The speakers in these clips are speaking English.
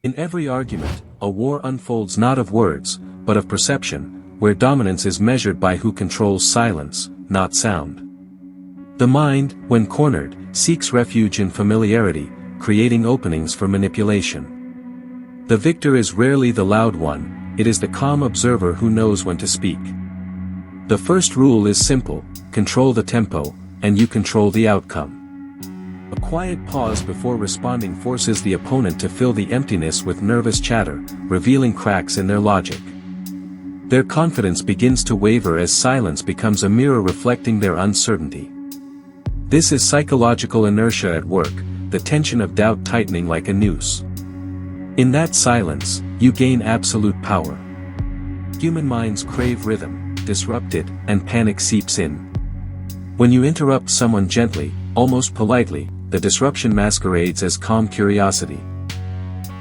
In every argument, a war unfolds not of words, but of perception, where dominance is measured by who controls silence, not sound. The mind, when cornered, seeks refuge in familiarity, creating openings for manipulation. The victor is rarely the loud one, it is the calm observer who knows when to speak. The first rule is simple: control the tempo, and you control the outcome. A quiet pause before responding forces the opponent to fill the emptiness with nervous chatter, revealing cracks in their logic. Their confidence begins to waver as silence becomes a mirror reflecting their uncertainty. This is psychological inertia at work, the tension of doubt tightening like a noose. In that silence, you gain absolute power. Human minds crave rhythm, disrupt it, and panic seeps in. When you interrupt someone gently, almost politely, the disruption masquerades as calm curiosity.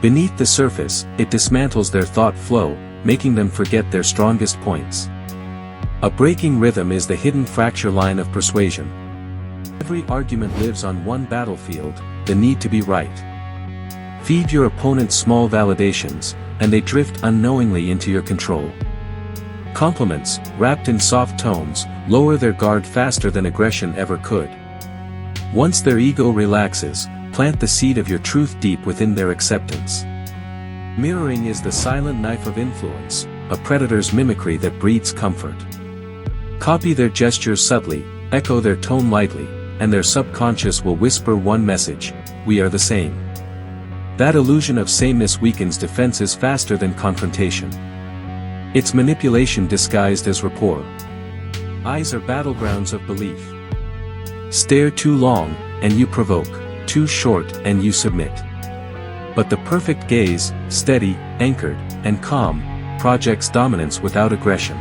Beneath the surface, it dismantles their thought flow, making them forget their strongest points. A breaking rhythm is the hidden fracture line of persuasion. Every argument lives on one battlefield, the need to be right. Feed your opponent small validations, and they drift unknowingly into your control. Compliments, wrapped in soft tones, lower their guard faster than aggression ever could. Once their ego relaxes, plant the seed of your truth deep within their acceptance. Mirroring is the silent knife of influence, a predator's mimicry that breeds comfort. Copy their gestures subtly, echo their tone lightly, and their subconscious will whisper one message: we are the same. That illusion of sameness weakens defenses faster than confrontation. It's manipulation disguised as rapport. Eyes are battlegrounds of belief. Stare too long, and you provoke; too short, and you submit. But the perfect gaze, steady, anchored, and calm, projects dominance without aggression.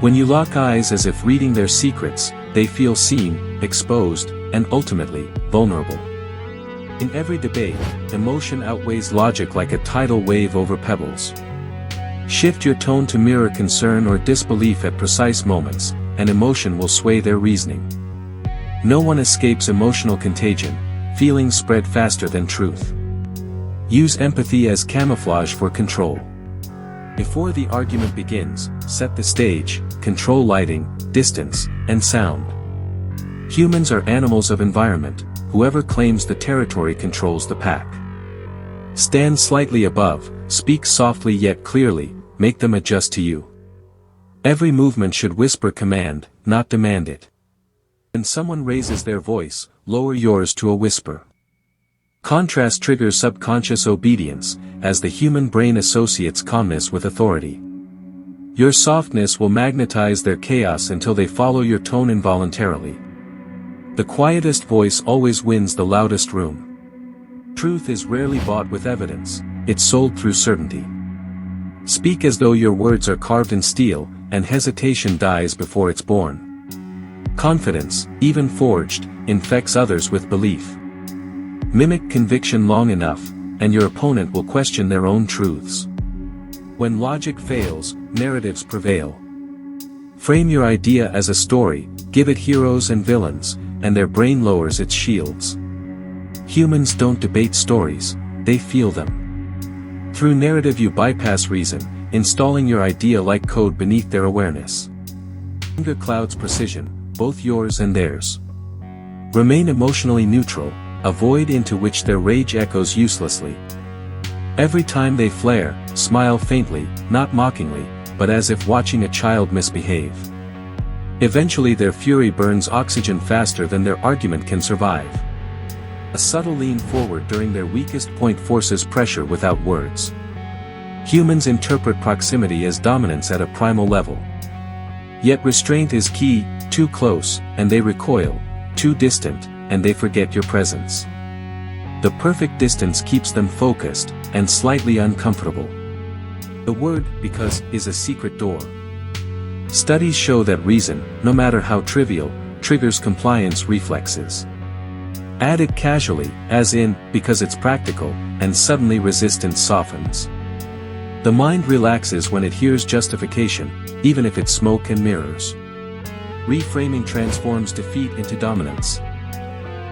When you lock eyes as if reading their secrets, they feel seen, exposed, and ultimately, vulnerable. In every debate, emotion outweighs logic like a tidal wave over pebbles. Shift your tone to mirror concern or disbelief at precise moments, and emotion will sway their reasoning. No one escapes emotional contagion, feelings spread faster than truth. Use empathy as camouflage for control. Before the argument begins, set the stage, control lighting, distance, and sound. Humans are animals of environment, whoever claims the territory controls the pack. Stand slightly above, speak softly yet clearly, make them adjust to you. Every movement should whisper command, not demand it. When someone raises their voice, lower yours to a whisper. Contrast triggers subconscious obedience, as the human brain associates calmness with authority. Your softness will magnetize their chaos until they follow your tone involuntarily. The quietest voice always wins the loudest room. Truth is rarely bought with evidence, it's sold through certainty. Speak as though your words are carved in steel, and hesitation dies before it's born. Confidence, even forged, infects others with belief. Mimic conviction long enough, and your opponent will question their own truths. When logic fails, narratives prevail. Frame your idea as a story, give it heroes and villains, and their brain lowers its shields. Humans don't debate stories, they feel them. Through narrative you bypass reason, installing your idea like code beneath their awareness. Anger clouds precision, both yours and theirs. Remain emotionally neutral, a void into which their rage echoes uselessly. Every time they flare, smile faintly, not mockingly, but as if watching a child misbehave. Eventually their fury burns oxygen faster than their argument can survive. A subtle lean forward during their weakest point forces pressure without words. Humans interpret proximity as dominance at a primal level. Yet restraint is key: too close, and they recoil; too distant, and they forget your presence. The perfect distance keeps them focused, and slightly uncomfortable. The word "because" is a secret door. Studies show that reason, no matter how trivial, triggers compliance reflexes. Add it casually, as in, because it's practical, and suddenly resistance softens. The mind relaxes when it hears justification, even if it's smoke and mirrors. Reframing transforms defeat into dominance.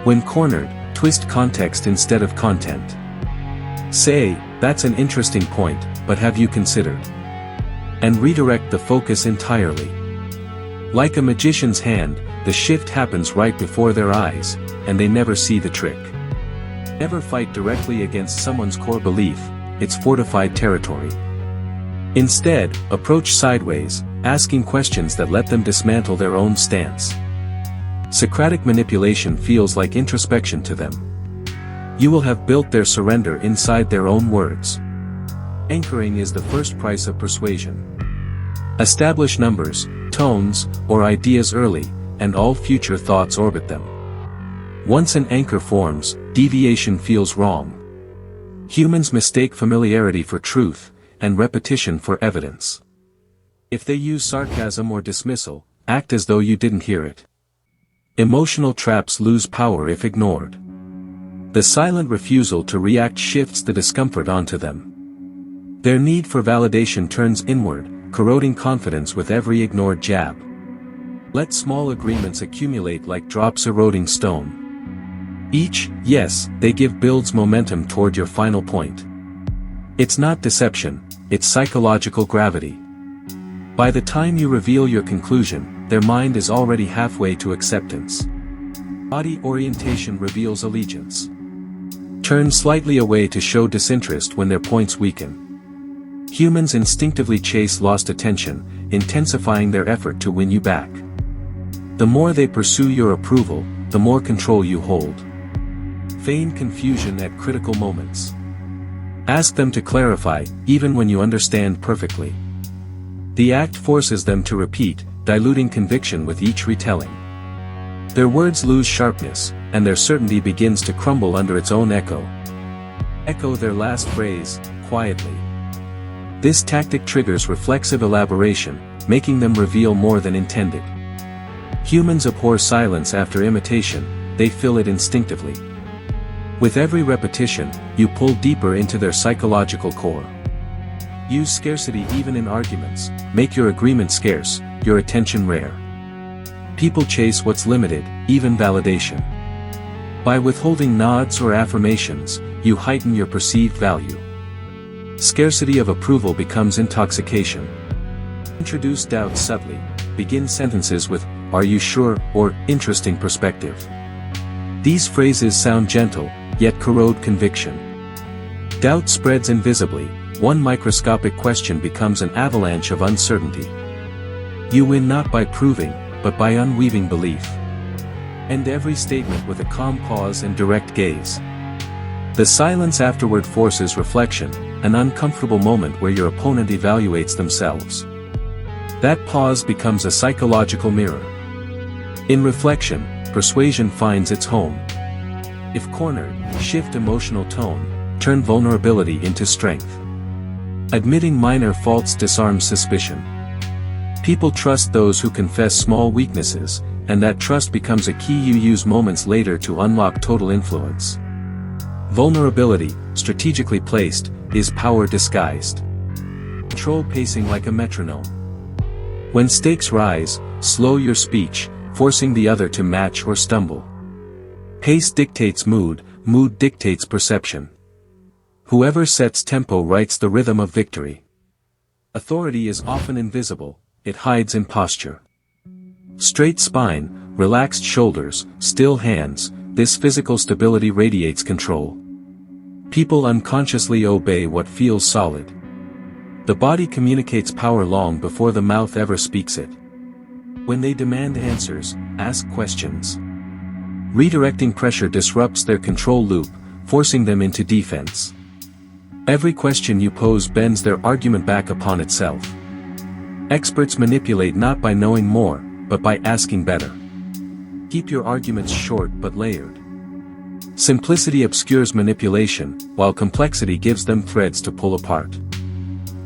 When cornered, twist context instead of content. Say, That's an interesting point, but have you considered? And redirect the focus entirely. Like a magician's hand, the shift happens right before their eyes, and they never see the trick. Never fight directly against someone's core belief, it's fortified territory. Instead, approach sideways, asking questions that let them dismantle their own stance. Socratic manipulation feels like introspection to them. You will have built their surrender inside their own words. Anchoring is the first price of persuasion. Establish numbers, tones, or ideas early, and all future thoughts orbit them. Once an anchor forms, deviation feels wrong. Humans mistake familiarity for truth, and repetition for evidence. If they use sarcasm or dismissal, act as though you didn't hear it. Emotional traps lose power if ignored. The silent refusal to react shifts the discomfort onto them. Their need for validation turns inward, corroding confidence with every ignored jab. Let small agreements accumulate like drops eroding stone. Each yes they give builds momentum toward your final point. It's not deception, it's psychological gravity. By the time you reveal your conclusion, their mind is already halfway to acceptance. Body orientation reveals allegiance. Turn slightly away to show disinterest when their points weaken. Humans instinctively chase lost attention, intensifying their effort to win you back. The more they pursue your approval, the more control you hold. Feign confusion at critical moments. Ask them to clarify, even when you understand perfectly. The act forces them to repeat, diluting conviction with each retelling. Their words lose sharpness, and their certainty begins to crumble under its own echo. Echo their last phrase, quietly. This tactic triggers reflexive elaboration, making them reveal more than intended. Humans abhor silence after imitation, they fill it instinctively. With every repetition, you pull deeper into their psychological core. Use scarcity even in arguments, make your agreement scarce, your attention rare. People chase what's limited, even validation. By withholding nods or affirmations, you heighten your perceived value. Scarcity of approval becomes intoxication. Introduce doubt subtly, begin sentences with, "Are you sure?" or "Interesting perspective." These phrases sound gentle, yet corrode conviction. Doubt spreads invisibly, one microscopic question becomes an avalanche of uncertainty. You win not by proving, but by unweaving belief. End every statement with a calm pause and direct gaze. The silence afterward forces reflection, an uncomfortable moment where your opponent evaluates themselves. That pause becomes a psychological mirror. In reflection, persuasion finds its home. If cornered, shift emotional tone, turn vulnerability into strength. Admitting minor faults disarms suspicion. People trust those who confess small weaknesses, and that trust becomes a key you use moments later to unlock total influence. Vulnerability, strategically placed, is power disguised. Control pacing like a metronome. When stakes rise, slow your speech, forcing the other to match or stumble. Pace dictates mood, mood dictates perception. Whoever sets tempo writes the rhythm of victory. Authority is often invisible, it hides in posture. Straight spine, relaxed shoulders, still hands, this physical stability radiates control. People unconsciously obey what feels solid. The body communicates power long before the mouth ever speaks it. When they demand answers, ask questions. Redirecting pressure disrupts their control loop, forcing them into defense. Every question you pose bends their argument back upon itself. Experts manipulate not by knowing more, but by asking better. Keep your arguments short but layered. Simplicity obscures manipulation, while complexity gives them threads to pull apart.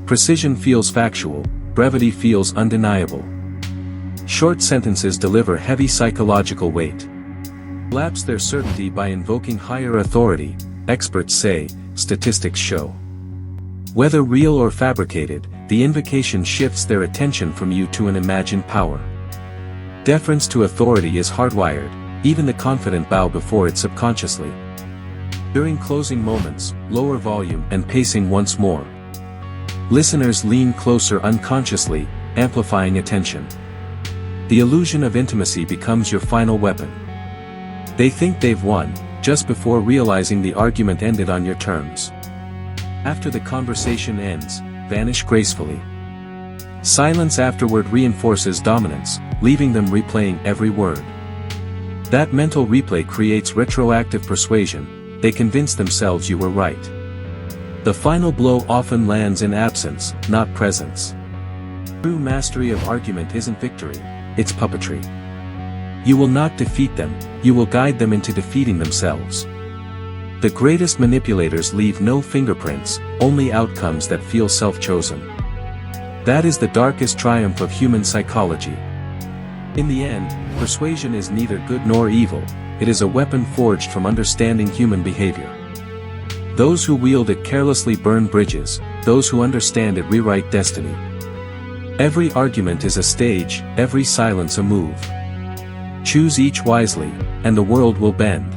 Precision feels factual, brevity feels undeniable. Short sentences deliver heavy psychological weight. Collapse their certainty by invoking higher authority, experts say, statistics show. Whether real or fabricated, the invocation shifts their attention from you to an imagined power. Deference to authority is hardwired, even the confident bow before it subconsciously. During closing moments, lower volume and pacing once more. Listeners lean closer unconsciously, amplifying attention. The illusion of intimacy becomes your final weapon. They think they've won, just before realizing the argument ended on your terms. After the conversation ends, vanish gracefully. Silence afterward reinforces dominance, leaving them replaying every word. That mental replay creates retroactive persuasion. They convince themselves you were right. The final blow often lands in absence, not presence. True mastery of argument isn't victory, it's puppetry. You will not defeat them, you will guide them into defeating themselves. The greatest manipulators leave no fingerprints, only outcomes that feel self-chosen. That is the darkest triumph of human psychology. In the end, persuasion is neither good nor evil, it is a weapon forged from understanding human behavior. Those who wield it carelessly burn bridges, those who understand it rewrite destiny. Every argument is a stage, every silence a move. Choose each wisely, and the world will bend.